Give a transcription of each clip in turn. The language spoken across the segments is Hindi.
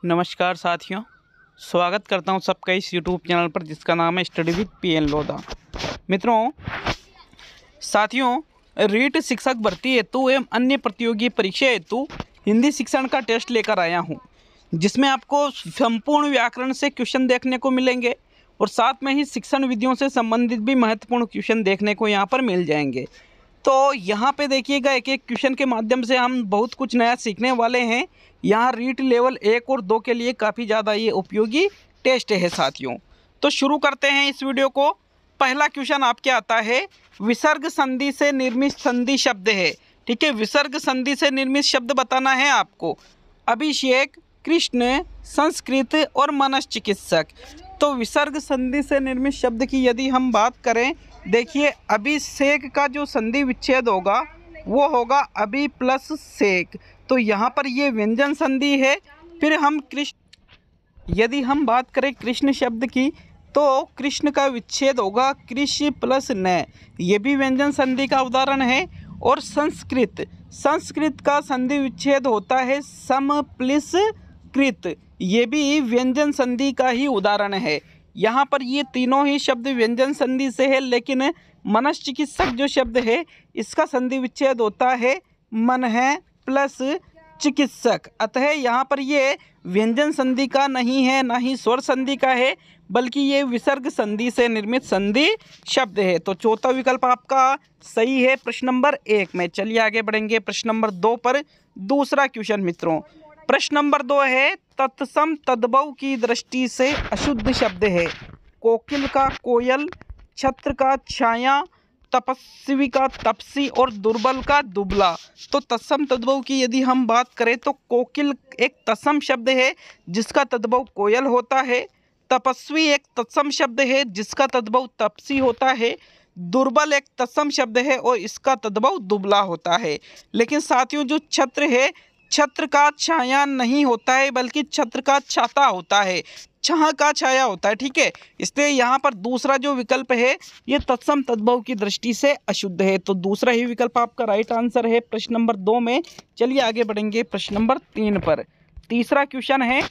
नमस्कार साथियों, स्वागत करता हूं सबका इस यूट्यूब चैनल पर जिसका नाम है स्टडी विद पीएन लोधा। मित्रों, साथियों, रीट शिक्षक भर्ती हेतु एवं अन्य प्रतियोगी परीक्षा हेतु हिंदी शिक्षण का टेस्ट लेकर आया हूं, जिसमें आपको संपूर्ण व्याकरण से क्वेश्चन देखने को मिलेंगे और साथ में ही शिक्षण विधियों से संबंधित भी महत्वपूर्ण क्वेश्चन देखने को यहाँ पर मिल जाएंगे। तो यहाँ पे देखिएगा, एक एक क्वेश्चन के माध्यम से हम बहुत कुछ नया सीखने वाले हैं। यहाँ रीट लेवल 1 और 2 के लिए काफ़ी ज़्यादा ये उपयोगी टेस्ट है साथियों। तो शुरू करते हैं इस वीडियो को। पहला क्वेश्चन आपके आता है, विसर्ग संधि से निर्मित संधि शब्द है। ठीक है, विसर्ग संधि से निर्मित शब्द बताना है आपको। अभिषेक, कृष्ण, संस्कृत और मनश्चिकित्सक। तो विसर्ग संधि से निर्मित शब्द की यदि हम बात करें, देखिए अभिषेक का जो संधि विच्छेद होगा वो होगा अभि प्लस सेक, तो यहाँ पर ये व्यंजन संधि है। फिर हम यदि हम बात करें कृष्ण शब्द की, तो कृष्ण का विच्छेद होगा कृष प्लस न, ये भी व्यंजन संधि का उदाहरण है। और संस्कृत का संधि विच्छेद होता है सम प्लस कृत, ये भी व्यंजन संधि का ही उदाहरण है। यहाँ पर ये तीनों ही शब्द व्यंजन संधि से है, लेकिन मनश्चिकित्सक जो शब्द है इसका संधि विच्छेद होता है मन है प्लस चिकित्सक। अतः यहाँ पर ये व्यंजन संधि का नहीं है, ना ही स्वर संधि का है, बल्कि ये विसर्ग संधि से निर्मित संधि शब्द है। तो चौथा विकल्प आपका सही है प्रश्न नंबर 1 में। चलिए आगे बढ़ेंगे प्रश्न नंबर 2 पर। दूसरा क्वेश्चन मित्रों, प्रश्न नंबर 2 है, तत्सम तद्भव की दृष्टि से अशुद्ध शब्द है। कोकिल का कोयल, छत्र का छाया, तपस्वी का तपसी और दुर्बल का दुबला। तो तत्सम तद्भव की यदि हम बात करें तो कोकिल एक तत्सम शब्द है जिसका तद्भव कोयल होता है। तपस्वी एक तत्सम शब्द है जिसका तद्भव तपसी होता है। दुर्बल एक तत्सम शब्द है और इसका तद्भव दुबला होता है। लेकिन साथियों, जो छत्र है, छत्र का छाया नहीं होता है, बल्कि छत्र का छाता होता है, छाह का छाया होता है। ठीक है, इसलिए यहाँ पर दूसरा जो विकल्प है ये तत्सम तद्भव की दृष्टि से अशुद्ध है। तो दूसरा ही विकल्प आपका राइट आंसर है प्रश्न नंबर 2 में। चलिए आगे बढ़ेंगे प्रश्न नंबर 3 पर। तीसरा क्वेश्चन है,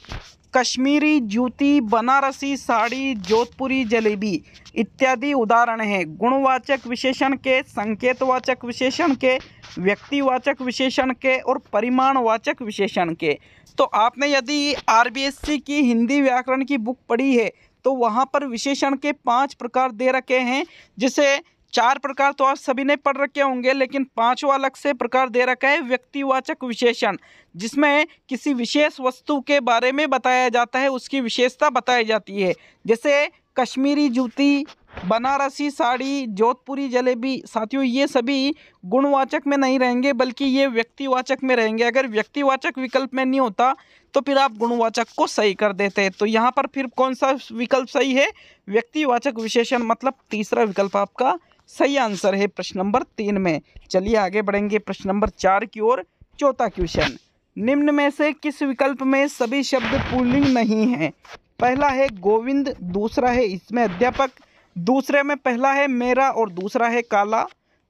कश्मीरी जूती, बनारसी साड़ी, जोधपुरी जलेबी इत्यादि उदाहरण हैं गुणवाचक विशेषण के, संकेतवाचक विशेषण के, व्यक्तिवाचक विशेषण के और परिमाणवाचक विशेषण के। तो आपने यदि आरबीएससी की हिंदी व्याकरण की बुक पढ़ी है तो वहाँ पर विशेषण के 5 प्रकार दे रखे हैं, जिसे 4 प्रकार तो आप सभी ने पढ़ रखे होंगे, लेकिन 5वां अलग से प्रकार दे रखा है व्यक्तिवाचक विशेषण, जिसमें किसी विशेष वस्तु के बारे में बताया जाता है, उसकी विशेषता बताई जाती है। जैसे कश्मीरी जूती, बनारसी साड़ी, जोधपुरी जलेबी। साथियों, ये सभी गुणवाचक में नहीं रहेंगे, बल्कि ये व्यक्तिवाचक में रहेंगे। अगर व्यक्तिवाचक विकल्प में नहीं होता तो फिर आप गुणवाचक को सही कर देते। तो यहाँ पर फिर कौन सा विकल्प सही है? व्यक्तिवाचक विशेषण, मतलब तीसरा विकल्प आपका सही आंसर है प्रश्न नंबर 3 में। चलिए आगे बढ़ेंगे प्रश्न नंबर 4 की ओर। चौथा क्वेश्चन, निम्न में से किस विकल्प में सभी शब्द पुल्लिंग नहीं है? पहला है गोविंद, दूसरा है इसमें अध्यापक, दूसरे में पहला है मेरा और दूसरा है काला,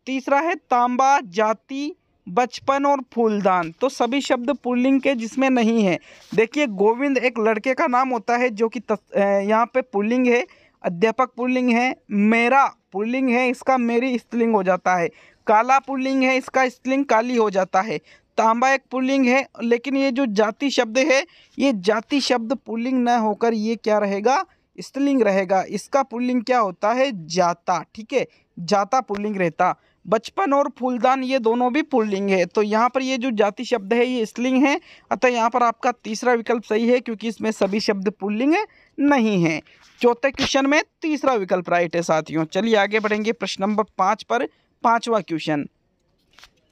तीसरा है तांबा, जाति, बचपन और फूलदान। तो सभी शब्द पुल्लिंग के जिसमें नहीं है। देखिए, गोविंद एक लड़के का नाम होता है जो कि यहाँ पे पुल्लिंग है, अध्यापक पुल्लिंग है, मेरा पुल्लिंग है, इसका मेरी स्त्रीलिंग हो जाता है, काला पुल्लिंग है, इसका स्त्रीलिंग काली हो जाता है, तांबा एक पुल्लिंग है, लेकिन ये जो जाति शब्द है, ये जाति शब्द पुल्लिंग न होकर ये क्या रहेगा? स्त्रीलिंग रहेगा। इसका पुल्लिंग क्या होता है? जाता। ठीक है, जाता पुल्लिंग रहता। बचपन और फूलदान ये दोनों भी पुल्लिंग है। तो यहाँ पर ये जो जाति शब्द है ये स्त्रीलिंग है, अतः यहाँ पर आपका तीसरा विकल्प सही है, क्योंकि इसमें सभी शब्द पुल्लिंग नहीं है। चौथे क्वेश्चन में तीसरा विकल्प राइट है साथियों। चलिए आगे बढ़ेंगे प्रश्न नंबर 5 पर। 5वां क्वेश्चन,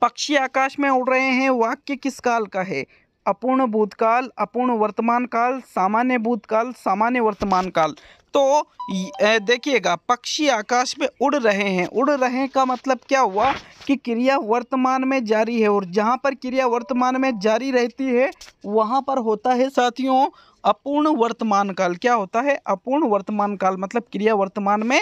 पक्षी आकाश में उड़ रहे हैं, वाक्य किस काल का है? अपूर्ण भूतकाल, अपूर्ण वर्तमान काल, सामान्य भूतकाल, सामान्य वर्तमान काल। तो देखिएगा, पक्षी आकाश में उड़ रहे हैं, उड़ रहे का मतलब क्या हुआ कि क्रिया वर्तमान में जारी है, और जहाँ पर क्रिया वर्तमान में जारी रहती है वहाँ पर होता है साथियों अपूर्ण वर्तमान काल। क्या होता है? अपूर्ण वर्तमान काल, मतलब क्रिया वर्तमान में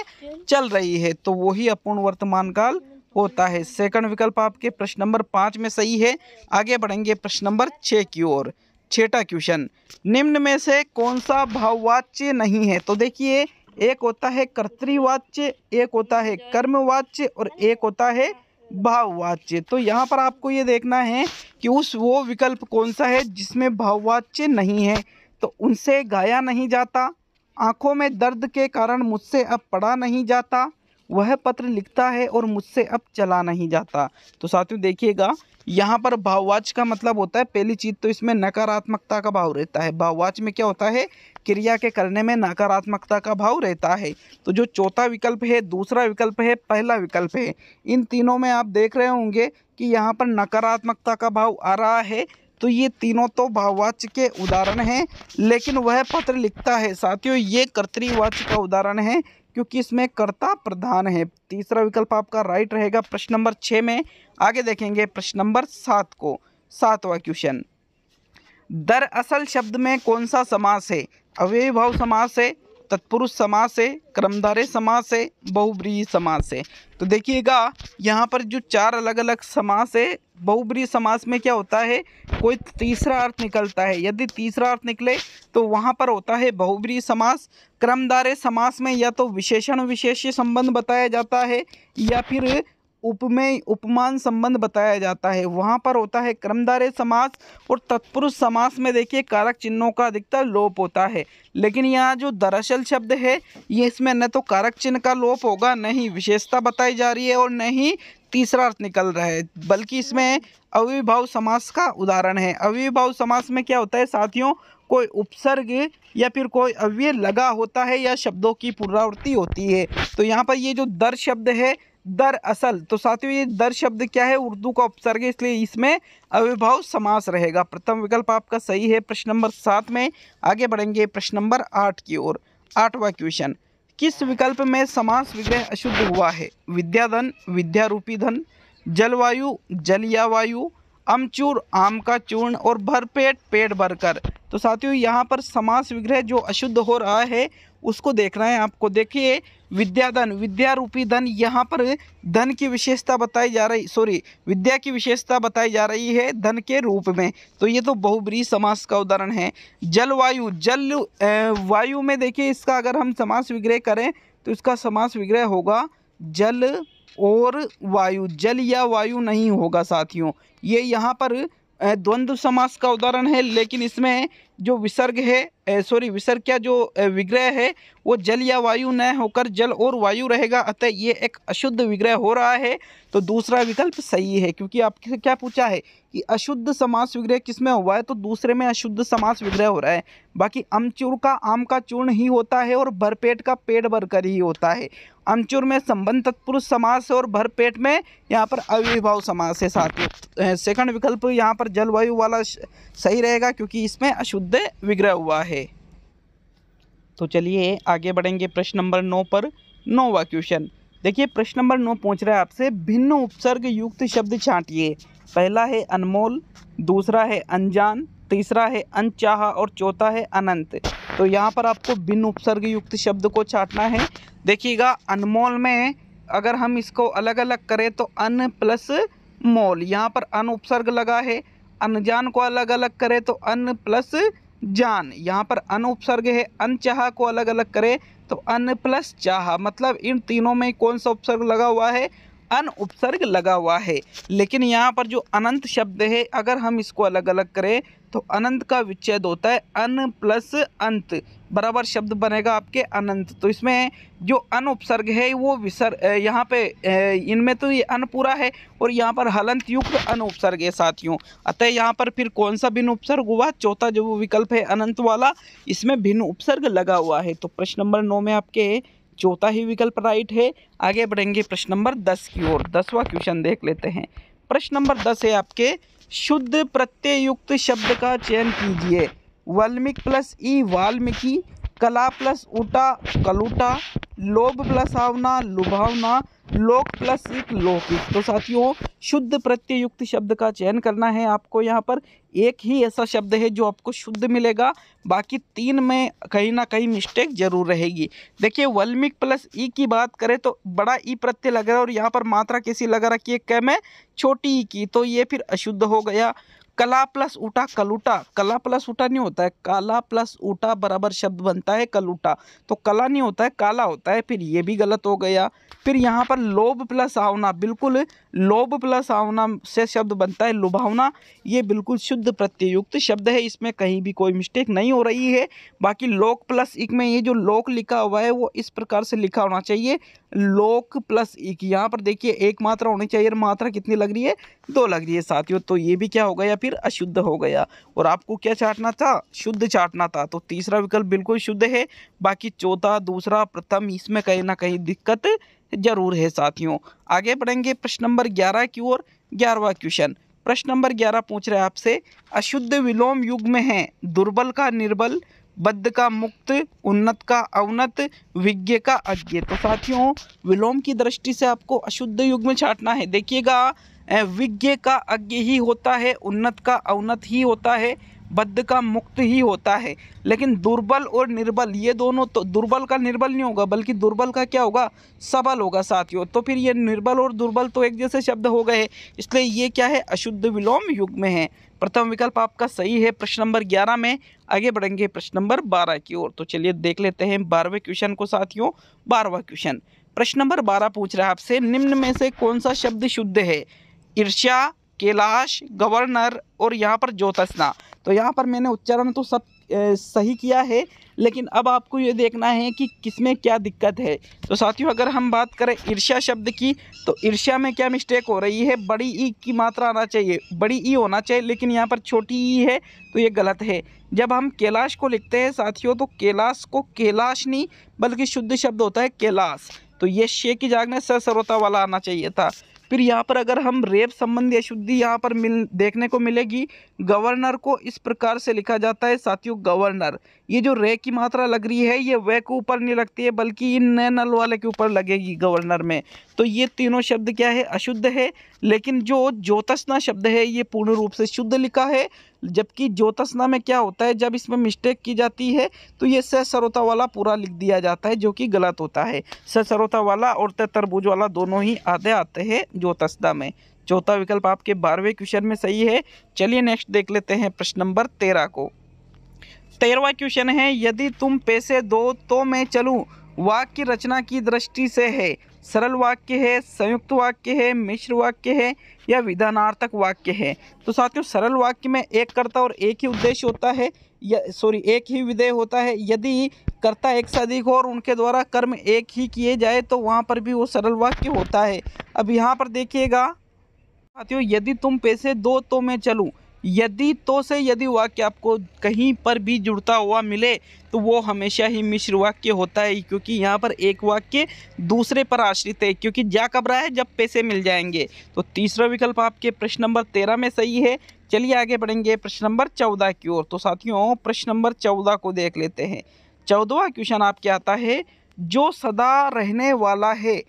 चल रही है, तो वही अपूर्ण वर्तमान काल होता है। सेकंड विकल्प आपके प्रश्न नंबर 5 में सही है। आगे बढ़ेंगे प्रश्न नंबर 6 की ओर। छठा क्वेश्चन, निम्न में से कौन सा भाववाच्य नहीं है? तो देखिए, एक होता है कर्तृवाच्य, एक होता है कर्मवाच्य और एक होता है भाववाच्य। तो यहाँ पर आपको ये देखना है कि वो विकल्प कौन सा है जिसमें भाववाच्य नहीं है। तो उनसे गाया नहीं जाता, आंखों में दर्द के कारण मुझसे अब पढ़ा नहीं जाता, वह पत्र लिखता है और मुझसे अब चला नहीं जाता। तो साथियों देखिएगा, यहाँ पर भाववाच्य का मतलब होता है, पहली चीज तो इसमें नकारात्मकता का भाव रहता है। भाववाच्य में क्या होता है? क्रिया के करने में नकारात्मकता का भाव रहता है। तो जो चौथा विकल्प है, दूसरा विकल्प है, पहला विकल्प है, इन तीनों में आप देख रहे होंगे कि यहाँ पर नकारात्मकता का भाव आ रहा है। तो ये तीनों तो भाववाच्य के उदाहरण हैं, लेकिन वह पत्र लिखता है साथियों, ये कर्तृवाच्य का उदाहरण है क्योंकि इसमें कर्ता प्रधान है। तीसरा विकल्प आपका राइट रहेगा प्रश्न नंबर 6 में। आगे देखेंगे प्रश्न नंबर 7 को, 7वां क्वेश्चन, दरअसल शब्द में कौन सा समास है? अव्ययी भाव समास है, तत्पुरुष समास है, कर्मधारय समास है, बहुब्रीहि समास है। तो देखिएगा, यहाँ पर जो चार अलग अलग समास है, बहुब्रीहि समास में क्या होता है? कोई तीसरा अर्थ निकलता है। यदि तीसरा अर्थ निकले तो वहाँ पर होता है बहुब्रीहि समास। कर्मधारय समास में या तो विशेषण विशेष्य संबंध बताया जाता है या फिर उपमेय उपमान संबंध बताया जाता है, वहाँ पर होता है कर्मधारय समास। और तत्पुरुष समास में देखिए कारक चिन्हों का अधिकतर लोप होता है, लेकिन यहाँ जो दरअसल शब्द है ये इसमें न तो कारक चिन्ह का लोप होगा, न ही विशेषता बताई जा रही है और न ही तीसरा अर्थ निकल रहा है, बल्कि इसमें अव्ययीभाव समास का उदाहरण है। अव्ययीभाव समास में क्या होता है साथियों? कोई उपसर्ग या फिर कोई अव्यय लगा होता है या शब्दों की पुनरावृत्ति होती है। तो यहाँ पर ये जो दर शब्द है, दरअसल, तो साथियों ये दर शब्द क्या है? उर्दू का उपसर्ग है, इसलिए इसमें अव्ययीभाव समास रहेगा। प्रथम विकल्प आपका सही है प्रश्न नंबर 7 में। आगे बढ़ेंगे प्रश्न नंबर 8 की ओर। 8वां क्वेश्चन, किस विकल्प में समास विग्रह अशुद्ध हुआ है? विद्याधन, विद्यारूपी धन, जलवायु, जल या वायु, अमचूर, आम का चूर्ण और भरपेट, पेट भरकर। तो साथियों यहाँ पर समास विग्रह जो अशुद्ध हो रहा है उसको देखना है आपको। देखिए, विद्याधन, विद्यारूपी धन, यहाँ पर धन की विशेषता बताई जा रही, विद्या की विशेषता बताई जा रही है धन के रूप में, तो ये तो बहुब्रीहि समास का उदाहरण है। जलवायु, जल वायु में देखिए इसका अगर हम समास विग्रह करें तो इसका समास विग्रह होगा जल और वायु, जल या वायु नहीं होगा साथियों। ये यहाँ पर द्वंद्व समास का उदाहरण है, लेकिन इसमें जो विसर्ग है, विसर्ग क्या, जो विग्रह है वो जल या वायु न होकर जल और वायु रहेगा, अतः ये एक अशुद्ध विग्रह हो रहा है। तो दूसरा विकल्प सही है, क्योंकि आपसे क्या पूछा है कि अशुद्ध समास विग्रह किसमें हुआ है, तो दूसरे में अशुद्ध समास विग्रह हो रहा है। बाकी अमचूर का आम का चूर्ण ही होता है और भरपेट का पेट भरकर ही होता है। अमचूर में संबंध तत्पुरुष समास है और भरपेट में यहाँ पर अव्ययीभाव समास है साथियों। सेकंड विकल्प यहाँ पर जलवायु वाला सही रहेगा, क्योंकि इसमें अशुद्ध विग्रह हुआ है। तो चलिए आगे बढ़ेंगे प्रश्न नंबर 9 पर। 9वां क्वेश्चन, देखिए प्रश्न नंबर 9 पूछ रहा है आपसे, भिन्न उपसर्ग युक्त शब्द छांटिए। पहला है अनमोल, दूसरा है अनजान, तीसरा है अनचाहा और चौथा है अनंत। तो यहाँ पर आपको भिन्न उपसर्ग युक्त शब्द को छांटना है। देखिएगा, अनमोल में अगर हम इसको अलग अलग करें तो अन प्लस मोल, यहाँ पर अन उपसर्ग लगा है। अनजान को अलग अलग करें तो अन प्लस जान, यहाँ पर अन उपसर्ग है। अनचाहा को अलग अलग करें तो अन प्लस चाहा, मतलब इन तीनों में कौन सा उपसर्ग लगा हुआ है? अन उपसर्ग लगा हुआ है। लेकिन यहाँ पर जो अनंत शब्द है, अगर हम इसको अलग अलग करें तो अनंत का विच्छेद होता है, अन प्लस अंत बराबर शब्द बनेगा आपके अनंत। तो इसमें जो अन उपसर्ग है वो विसर्ग, यहाँ पे इनमें तो ये अन पूरा है और यहाँ पर हलंत युक्त अन उपसर्ग है साथियों, अतः यहाँ पर फिर कौन सा भिन्न उपसर्ग हुआ? चौथा जो विकल्प है अनंत वाला, इसमें भिन्न उपसर्ग लगा हुआ है। तो प्रश्न नंबर 9 में आपके चौथा ही विकल्प राइट है। आगे बढ़ेंगे प्रश्न नंबर 10 की ओर। 10वां क्वेश्चन देख लेते हैं। प्रश्न नंबर 10 है आपके, शुद्ध प्रत्यय युक्त शब्द का चयन कीजिए। वाल्मीकि प्लस ई वाल्मीकि, कला प्लस ऊटा कलूटा, लोभ प्लस आवना लुभावना, लोक प्लस एक लौकिक। तो साथियों शुद्ध प्रत्यय युक्त शब्द का चयन करना है आपको। यहाँ पर एक ही ऐसा शब्द है जो आपको शुद्ध मिलेगा, बाकी तीन में कहीं ना कहीं मिस्टेक जरूर रहेगी। देखिए, वाल्मीकि प्लस ई की बात करें तो बड़ा ई प्रत्यय लग रहा है और यहाँ पर मात्रा कैसी लगा रखी है, कै में छोटी ई की, तो ये फिर अशुद्ध हो गया। कला प्लस ऊटा कलूटा, कला प्लस ऊटा नहीं होता है, काला प्लस ऊटा बराबर शब्द बनता है कलूटा, तो कला नहीं होता है काला होता है, फिर ये भी गलत हो गया। फिर यहाँ पर लोभ प्लस आवना, बिल्कुल लोभ प्लस आवना से शब्द बनता है लुभावना, ये बिल्कुल शुद्ध प्रत्ययुक्त शब्द है, इसमें कहीं भी कोई मिस्टेक नहीं हो रही है। बाकी लोक प्लस इक में ये जो लोक लिखा हुआ है वो इस प्रकार से लिखा होना चाहिए, लोक प्लस इक। यहाँ पर देखिए एक मात्रा होनी चाहिए, मात्रा कितनी लग रही है, 2 लग रही है साथियों, तो ये भी क्या हो गया, फिर अशुद्ध हो गया। और आपको क्या चाटना था, शुद्ध चाटना था, तो तीसरा विकल्प बिल्कुल शुद्ध है। बाकी चौथा, दूसरा, प्रथम, इसमें कहीं ना कहीं दिक्कत जरूर है साथियों। आगे बढ़ेंगे प्रश्न नंबर 11 की ओर। 11वां क्वेश्चन, प्रश्न नंबर 11 पूछ रहे हैं आपसे, अशुद्ध विलोम युग में है दुर्बल का निर्बल, बद्ध का मुक्त, उन्नत का अवनत, विज्ञ का अज्ञ। तो साथियों विलोम की दृष्टि से आपको अशुद्ध युग में छाटना है। देखिएगा विज्ञ का अज्ञ ही होता है, उन्नत का अवनत ही होता है, बद्ध का मुक्त ही होता है, लेकिन दुर्बल और निर्बल ये दोनों, तो दुर्बल का निर्बल नहीं होगा बल्कि दुर्बल का क्या होगा, सबल होगा साथियों। तो फिर ये निर्बल और दुर्बल तो एक जैसे शब्द हो गए, इसलिए ये क्या है, अशुद्ध विलोम युग में है। प्रथम विकल्प आपका सही है प्रश्न नंबर 11 में। आगे बढ़ेंगे प्रश्न नंबर 12 की ओर। तो चलिए देख लेते हैं 12वें क्वेश्चन को साथियों। 12वां क्वेश्चन, प्रश्न नंबर 12 पूछ रहा है आपसे, निम्न में से कौन सा शब्द शुद्ध है, ईर्ष्या, कैलाश, गवर्नर और यहाँ पर ज्योत्सना। तो यहाँ पर मैंने उच्चारण तो सब सही किया है, लेकिन अब आपको ये देखना है कि किसमें क्या दिक्कत है। तो साथियों अगर हम बात करें ईर्ष्या शब्द की, तो ईर्ष्या में क्या मिस्टेक हो रही है, बड़ी ई की मात्रा आना चाहिए, बड़ी ई होना चाहिए, लेकिन यहाँ पर छोटी ई है, तो ये गलत है। जब हम कैलाश को लिखते हैं साथियों, तो कैलाश को कैलाश नहीं बल्कि शुद्ध शब्द होता है कैलाश, तो ये शे की जगह में सरोता वाला आना चाहिए था। फिर यहाँ पर अगर हम रेप संबंधी अशुद्धि यहाँ पर देखने को मिलेगी, गवर्नर को इस प्रकार से लिखा जाता है साथियों, गवर्नर। ये जो रे की मात्रा लग रही है ये वे के ऊपर नहीं लगती है बल्कि इन नए नल वाले के ऊपर लगेगी गवर्नर में। तो ये तीनों शब्द क्या है, अशुद्ध है। लेकिन जो ज्योत्सना शब्द है ये पूर्ण रूप से शुद्ध लिखा है, जबकि ज्योत्सना में क्या होता है, जब इसमें मिस्टेक की जाती है तो ये सरोता वाला पूरा लिख दिया जाता है, जो कि गलत होता है। सरोता वाला और तरबूज वाला दोनों ही आधे आते हैं ज्योत्सना में। चौथा विकल्प आपके 12वें क्वेश्चन में सही है। चलिए नेक्स्ट देख लेते हैं प्रश्न नंबर 13 को। 13वां क्वेश्चन है, यदि तुम पैसे दो तो मैं चलूं, वाक्य रचना की दृष्टि से है, सरल वाक्य है, संयुक्त वाक्य है, मिश्र वाक्य है या विधानार्थक वाक्य है। तो साथियों सरल वाक्य में एक कर्ता और एक ही उद्देश्य होता है, या एक ही विधेय होता है। यदि कर्ता एक से अधिक हो और उनके द्वारा कर्म एक ही किए जाए तो वहाँ पर भी वो सरल वाक्य होता है। अब यहाँ पर देखिएगा साथियों, यदि तुम पैसे दो तो मैं चलूं, यदि तो से यदि वाक्य आपको कहीं पर भी जुड़ता हुआ मिले तो वो हमेशा ही मिश्र वाक्य होता है, क्योंकि यहाँ पर एक वाक्य दूसरे पर आश्रित है, क्योंकि जा कब रहा है, जब पैसे मिल जाएंगे। तो तीसरा विकल्प आपके प्रश्न नंबर 13 में सही है। चलिए आगे बढ़ेंगे प्रश्न नंबर 14 की ओर। तो साथियों प्रश्न नंबर 14 को देख लेते हैं। 14वां क्वेश्चन आपके आता है, जो सदा रहने वाला है,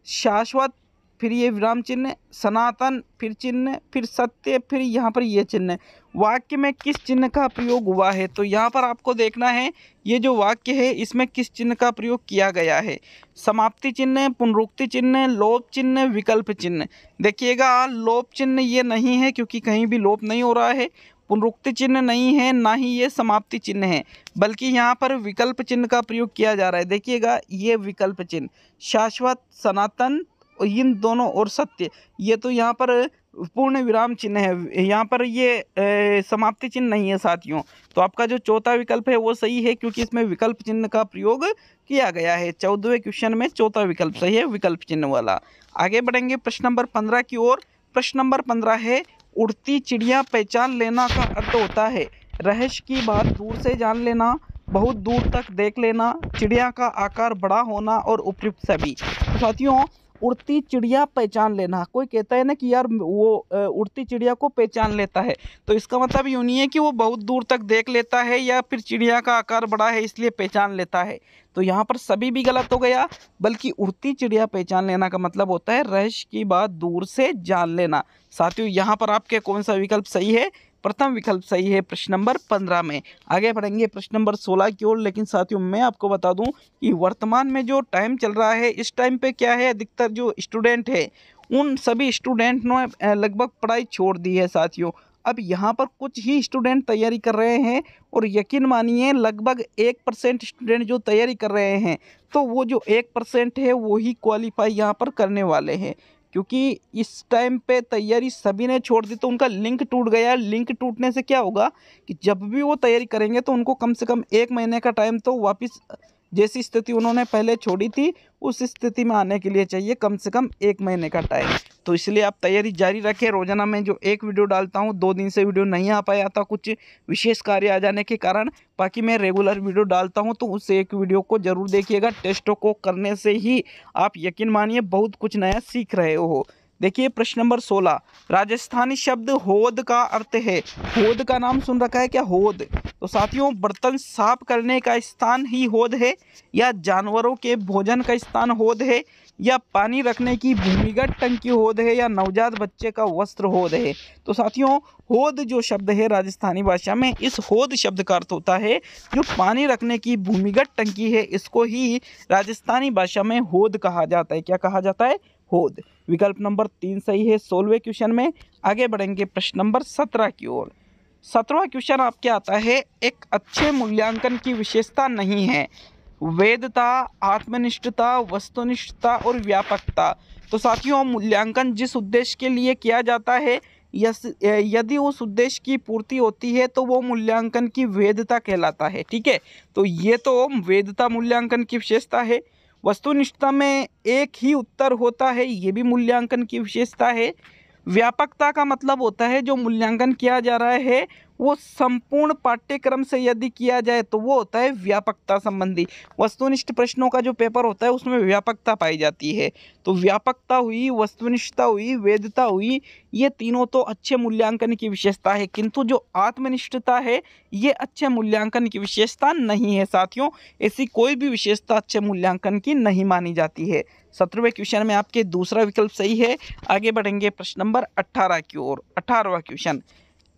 शाश्वत, फिर ये विराम चिन्ह, सनातन, फिर चिन्ह, फिर सत्य, फिर यहाँ पर ये चिन्ह, वाक्य में किस चिन्ह का प्रयोग हुआ है। तो यहाँ पर आपको देखना है ये जो वाक्य है इसमें किस चिन्ह का प्रयोग किया गया है, समाप्ति चिन्ह, पुनरुक्ति चिन्ह, लोप चिन्ह, विकल्प चिन्ह। देखिएगा लोप चिन्ह ये नहीं है क्योंकि कहीं भी लोप नहीं हो रहा है, पुनरुक्ति चिन्ह नहीं है, ना ही ये समाप्ति चिन्ह है, बल्कि यहाँ पर विकल्प चिन्ह का प्रयोग किया जा रहा है। देखिएगा ये विकल्प चिन्ह, शाश्वत, सनातन, इन दोनों और सत्य, ये तो यहाँ पर पूर्ण विराम चिन्ह है, यहाँ पर ये समाप्ति चिन्ह नहीं है साथियों। तो आपका जो चौथा विकल्प है वो सही है, क्योंकि इसमें विकल्प चिन्ह का प्रयोग किया गया है। 14वें क्वेश्चन में चौथा विकल्प सही है, विकल्प चिन्ह वाला। आगे बढ़ेंगे प्रश्न नंबर 15 की ओर। प्रश्न नंबर 15 है, उड़ती चिड़िया पहचान लेना का अर्थ होता है, रहस्य की बात दूर से जान लेना, बहुत दूर तक देख लेना, चिड़िया का आकार बड़ा होना और उपयुक्त सभी। तो साथियों उड़ती चिड़िया पहचान लेना, कोई कहता है ना कि यार वो उड़ती चिड़िया को पहचान लेता है, तो इसका मतलब यूँ नहीं है कि वो बहुत दूर तक देख लेता है या फिर चिड़िया का आकार बड़ा है इसलिए पहचान लेता है। तो यहाँ पर सभी भी गलत हो गया, बल्कि उड़ती चिड़िया पहचान लेना का मतलब होता है रहस्य की बात दूर से जान लेना। साथियों यहाँ पर आपके कौन सा विकल्प सही है, प्रथम विकल्प सही है प्रश्न नंबर 15 में। आगे बढ़ेंगे प्रश्न नंबर 16 की ओर। लेकिन साथियों मैं आपको बता दूं कि वर्तमान में जो टाइम चल रहा है इस टाइम पे क्या है, अधिकतर जो स्टूडेंट है उन सभी स्टूडेंट ने लगभग पढ़ाई छोड़ दी है साथियों। अब यहाँ पर कुछ ही स्टूडेंट तैयारी कर रहे हैं और यकीन मानिए लगभग 1% स्टूडेंट जो तैयारी कर रहे हैं, तो वो जो 1% है वो ही क्वालिफाई यहाँ पर करने वाले हैं, क्योंकि इस टाइम पे तैयारी सभी ने छोड़ दी तो उनका लिंक टूट गया। लिंक टूटने से क्या होगा कि जब भी वो तैयारी करेंगे तो उनको कम से कम 1 महीने का टाइम तो वापस जैसी स्थिति उन्होंने पहले छोड़ी थी उस स्थिति में आने के लिए चाहिए कम से कम 1 महीने का टाइम। तो इसलिए आप तैयारी जारी रखें। रोजाना मैं जो एक वीडियो डालता हूँ, 2 दिन से वीडियो नहीं आ पाया था कुछ विशेष कार्य आ जाने के कारण, बाकी मैं रेगुलर वीडियो डालता हूँ तो उस एक वीडियो को जरूर देखिएगा। टेस्टों को करने से ही आप यकीन मानिए बहुत कुछ नया सीख रहे हो। देखिए प्रश्न नंबर 16, राजस्थानी शब्द होद का अर्थ है। होद का नाम सुन रखा है क्या? होद। तो साथियों, बर्तन साफ करने का स्थान ही होद है, या जानवरों के भोजन का स्थान होद है, या पानी रखने की भूमिगत टंकी होद है, या नवजात बच्चे का वस्त्र होद है। तो साथियों, होद जो शब्द है राजस्थानी भाषा में, इस होद शब्द का अर्थ होता है जो पानी रखने की भूमिगत टंकी है, इसको ही राजस्थानी भाषा में होद कहा जाता है। क्या कहा जाता है? होद। विकल्प नंबर 3 सही है 16वें क्वेश्चन में। आगे बढ़ेंगे प्रश्न नंबर 17 की ओर। 17वां क्वेश्चन आपके आता है, एक अच्छे मूल्यांकन की विशेषता नहीं है। वेदता, आत्मनिष्ठता, वस्तुनिष्ठता और व्यापकता। तो साथियों, मूल्यांकन जिस उद्देश्य के लिए किया जाता है, यदि उस उद्देश्य की पूर्ति होती है तो वो मूल्यांकन की वेदता कहलाता है। ठीक है, तो ये तो वेदता मूल्यांकन की विशेषता है। वस्तुनिष्ठता में एक ही उत्तर होता है, ये भी मूल्यांकन की विशेषता है। व्यापकता का मतलब होता है जो मूल्यांकन किया जा रहा है वो संपूर्ण पाठ्यक्रम से यदि किया जाए तो वो होता है व्यापकता संबंधी। वस्तुनिष्ठ प्रश्नों का जो पेपर होता है उसमें व्यापकता पाई जाती है। तो व्यापकता हुई, वस्तुनिष्ठता हुई, वेदता हुई, ये तीनों तो अच्छे मूल्यांकन की विशेषता है, किंतु जो आत्मनिष्ठता है ये अच्छे मूल्यांकन की विशेषता नहीं है। साथियों, ऐसी कोई भी विशेषता अच्छे मूल्यांकन की नहीं मानी जाती है। 17वें क्वेश्चन में आपके दूसरा विकल्प सही है। आगे बढ़ेंगे प्रश्न नंबर 18 की ओर। 18वां क्वेश्चन,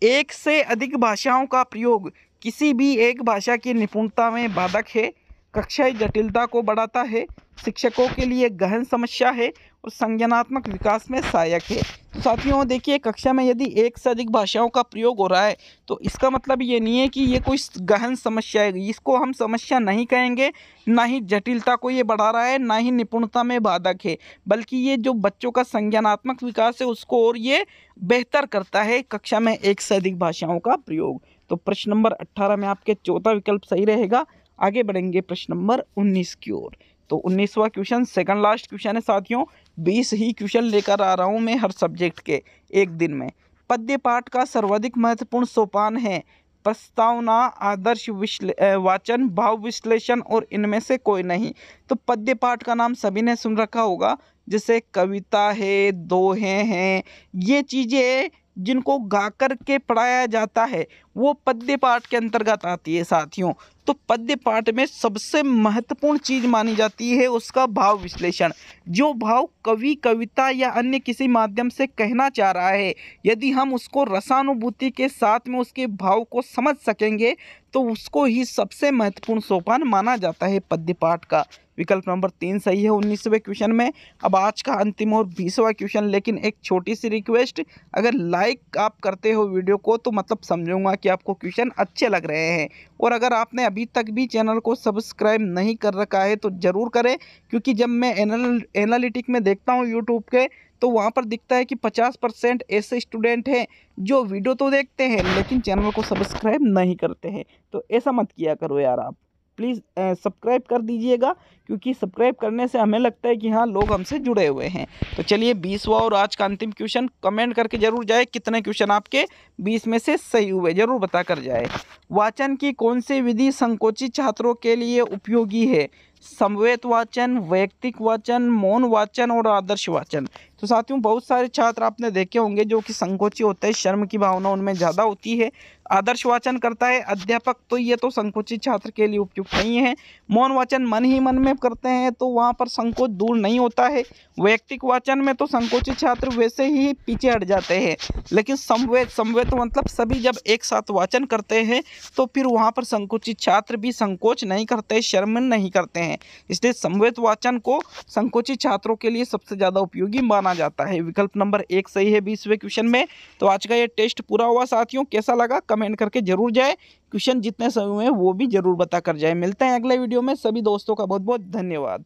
एक से अधिक भाषाओं का प्रयोग किसी भी एक भाषा की निपुणता में बाधक है, कक्षाई जटिलता को बढ़ाता है, शिक्षकों के लिए गहन समस्या है और संज्ञानात्मक विकास में सहायक है। तो साथियों देखिए, कक्षा में यदि एक से अधिक भाषाओं का प्रयोग हो रहा है तो इसका मतलब ये नहीं है कि ये कोई गहन समस्या है, इसको हम समस्या नहीं कहेंगे, ना ही जटिलता को ये बढ़ा रहा है, ना ही निपुणता में बाधक है, बल्कि ये जो बच्चों का संज्ञानात्मक विकास है उसको और ये बेहतर करता है कक्षा में एक से अधिक भाषाओं का प्रयोग। तो प्रश्न नंबर 18 में आपके चौथा विकल्प सही रहेगा। आगे बढ़ेंगे प्रश्न नंबर 19 की ओर। तो 19वां क्वेश्चन सेकंड लास्ट क्वेश्चन है साथियों। 20 ही क्वेश्चन लेकर आ रहा हूं मैं हर सब्जेक्ट के एक दिन में। पद्य पाठ का सर्वाधिक महत्वपूर्ण सोपान है प्रस्तावना, आदर्श वाचन, भाव विश्लेषण और इनमें से कोई नहीं। तो पद्य पाठ का नाम सभी ने सुन रखा होगा, जैसे कविता है, दोहे हैं, ये चीज़ें जिनको गा कर के पढ़ाया जाता है वो पद्य पाठ के अंतर्गत आती है साथियों। तो पद्य पाठ में सबसे महत्वपूर्ण चीज़ मानी जाती है उसका भाव विश्लेषण। जो भाव कवि कविता या अन्य किसी माध्यम से कहना चाह रहा है, यदि हम उसको रसानुभूति के साथ में उसके भाव को समझ सकेंगे तो उसको ही सबसे महत्वपूर्ण सोपान माना जाता है पद्य पाठ का। विकल्प नंबर 3 सही है 19वें क्वेश्चन में। अब आज का अंतिम और 20वां क्वेश्चन, लेकिन एक छोटी सी रिक्वेस्ट, अगर लाइक आप करते हो वीडियो को तो मतलब समझूंगा कि आपको क्वेश्चन अच्छे लग रहे हैं। और अगर आपने अभी तक भी चैनल को सब्सक्राइब नहीं कर रखा है तो ज़रूर करें, क्योंकि जब मैं एनालिटिक में देखता हूँ यूट्यूब के तो वहाँ पर दिखता है कि 50% ऐसे स्टूडेंट हैं जो वीडियो तो देखते हैं लेकिन चैनल को सब्सक्राइब नहीं करते हैं। तो ऐसा मत किया करो यार, आप प्लीज़ सब्सक्राइब कर दीजिएगा, क्योंकि सब्सक्राइब करने से हमें लगता है कि हाँ लोग हमसे जुड़े हुए हैं। तो चलिए 20वां और आज का अंतिम क्वेश्चन, कमेंट करके जरूर जाए कितने क्वेश्चन आपके 20 में से सही हुए, जरूर बता कर जाए। वाचन की कौन सी विधि संकोची छात्रों के लिए उपयोगी है? समवेत वाचन, वैयक्तिक वाचन, मौन वाचन और आदर्श वाचन। तो साथियों बहुत सारे छात्र आपने देखे होंगे जो कि संकोची होते हैं, शर्म की भावना उनमें ज़्यादा होती है। आदर्श वाचन करता है अध्यापक, तो ये तो संकोची छात्र के लिए उपयुक्त नहीं है। मौन वाचन मन ही मन में करते हैं तो वहाँ पर संकोच दूर नहीं होता है। वैयक्तिक वाचन में तो संकोची छात्र वैसे ही पीछे हट जाते हैं। लेकिन समवेत मतलब सभी जब एक साथ वाचन करते हैं तो फिर वहाँ पर संकोची छात्र भी संकोच नहीं करते, शर्म नहीं करते हैं। हैं, इसलिए समवेत वाचन को संकोची छात्रों के लिए सबसे ज़्यादा उपयोगी माना जाता है। विकल्प नंबर 1 सही है 20वें क्वेश्चन में। तो आज का ये टेस्ट पूरा हुआ साथियों, कैसा लगा कमेंट करके जरूर जाए, क्वेश्चन जितने सही हुए हैं वो भी जरूर बता कर जाए। मिलते हैं अगले वीडियो में, सभी दोस्तों का बहुत बहुत धन्यवाद।